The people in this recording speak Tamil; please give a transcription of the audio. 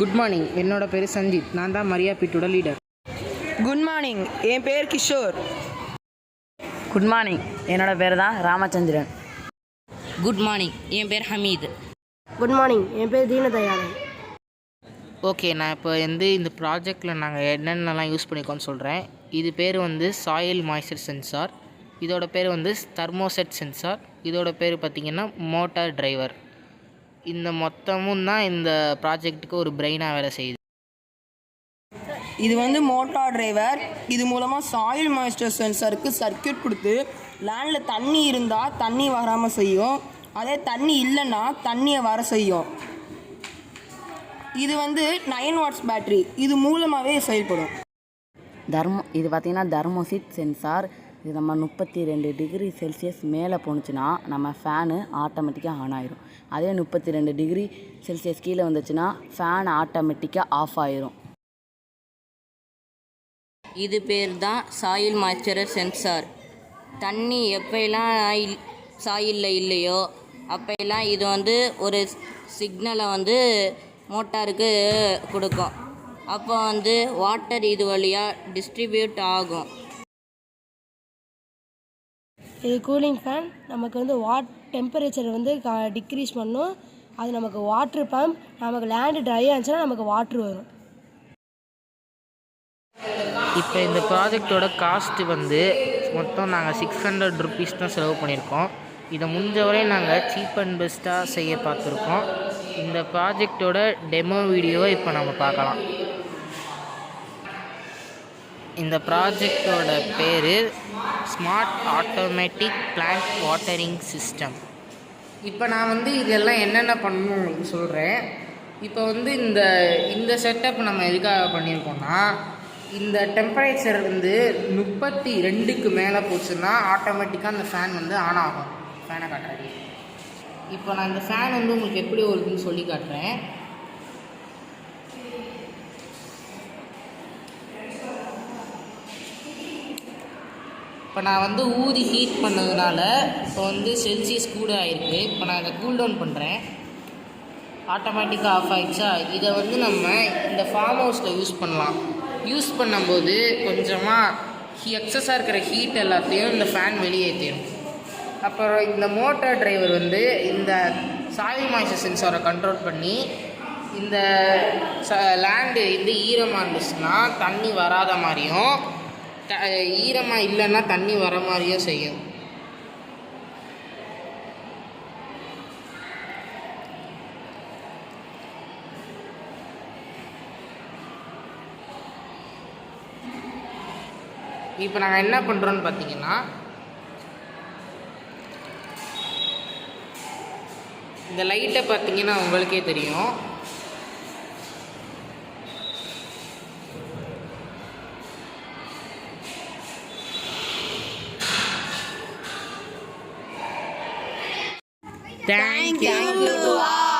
Good morning. என்னோட பேர் சஞ்சித். நான் தான் மரியா பிட்டோட லீடர். Good morning. என் பேர் கிஷோர். Good morning. என்னோட பேர் தான் ராமச்சந்திரன். Good morning. என் பேர் ஹமீது. Good morning. என் பேர் தீனதயாளன். ஓகே, நான் இப்போ இந்த ப்ராஜெக்டில் நாங்கள் என்னென்னலாம் யூஸ் பண்ணிக்கோன்னு சொல்கிறேன். இது பேர் சாயில் மாய்ஸ்சர் சென்சார். இதோட பேர் தெர்மோசெட் சென்சார். இதோட பேர் பார்த்திங்கன்னா மோட்டார் டிரைவர். இந்த மொத்தமும் தான் இந்த ப்ராஜெக்ட்டுக்கு ஒரு பிரெயினாக வேலை செய்யுது. இது மோட்டார் டிரைவர். இது மூலமாக சாயில் மாய்ஸ்சர் சென்சாருக்கு சர்க்யூட் கொடுத்து லேண்டில் தண்ணி இருந்தால் தண்ணி வராமல் செய்யும். அதே தண்ணி இல்லைன்னா தண்ணியை வர செய்யும். இது 9 வாட்ஸ் பேட்ரி. இது மூலமாகவே செயல்படும். இது பார்த்திங்கன்னா தெர்மோசிட் சென்சார். இது நம்ம 32 டிகிரி செல்சியஸ் மேலே போணுச்சுன்னா நம்ம ஃபேனு ஆட்டோமேட்டிக்காக ஆன் ஆயிரும். அதே 32 டிகிரி செல்சியஸ் கீழே வந்துச்சுன்னா ஃபேன் ஆட்டோமேட்டிக்காக ஆஃப் ஆயிரும். இது பேர் தான் சாயில் மாய்ஸ்சர் சென்சார். தண்ணி எப்போல்லாம் சாயிலில் இல்லையோ அப்போல்லாம் இது ஒரு சிக்னலை மோட்டாருக்கு கொடுக்கும். அப்போ வாட்டர் இது வழியாக டிஸ்ட்ரிபியூட் ஆகும். இது கூலிங் ஃபேன். நமக்கு டெம்பரேச்சர் டிக்ரீஸ் பண்ணும். அது நமக்கு வாட்ரு பம்ப். நமக்கு லேண்டு ட்ரை ஆச்சுன்னா நமக்கு வாட்ரு வரும். இப்போ இந்த ப்ராஜெக்டோட காஸ்ட்டு மொத்தம் நாங்கள் 600 ருபீஸ் தான் செலவு பண்ணியிருக்கோம். இதை முடிஞ்சவரை நாங்கள் சீப் அண்ட் பெஸ்ட்டாக செய்ய பார்த்துருக்கோம். இந்த ப்ராஜெக்டோட டெமோ வீடியோவை இப்போ நம்ம பார்க்கலாம். இந்த ப்ராஜெக்டோட பேர் smart automatic plant watering system. இப்போ நான் இதெல்லாம் என்னென்ன பண்ணணும் உங்களுக்கு சொல்கிறேன். இப்போ இந்த செட்டப் நம்ம எதுக்காக பண்ணியிருக்கோம்னா, இந்த டெம்பரேச்சர் 32க்கு மேலே போச்சுன்னா ஆட்டோமேட்டிக்காக அந்த ஃபேன் ஆன் ஆகும். ஃபேனை காட்டுறேன். இப்போ நான் இந்த ஃபேன் உங்களுக்கு எப்படி வருதுன்னு சொல்லி காட்டுறேன். இப்போ நான் ஊதி ஹீட் பண்ணதுனால இப்போ செல்சியஸ் கூட ஆகிருக்கு. இப்போ நான் இதை கூல் டவுன் பண்ணுறேன். ஆட்டோமேட்டிக்காக ஆஃப் ஆகிடுச்சா. இதை நம்ம இந்த ஃபார்ம் ஹவுஸில் யூஸ் பண்ணலாம். யூஸ் பண்ணும்போது கொஞ்சமாக எக்ஸஸாக இருக்கிற ஹீட் எல்லாத்தையும் இந்த ஃபேன் வெளியேற்றிடும். அப்புறம் இந்த மோட்டார் டிரைவர் இந்த சாயில் மாய்ஸ்சர் சென்சாரை கண்ட்ரோல் பண்ணி இந்த லேண்டு ஈரமாக இருந்துச்சுன்னா தண்ணி வராத மாதிரியும், ஈரமாக இல்லைன்னா தண்ணி வர மாதிரியும் செய்யும். இப்போ நாங்கள் என்ன பண்ணுறோன்னு பார்த்தீங்கன்னா, இந்த லைட்டை பார்த்தீங்கன்னா உங்களுக்கே தெரியும். Thank you to all.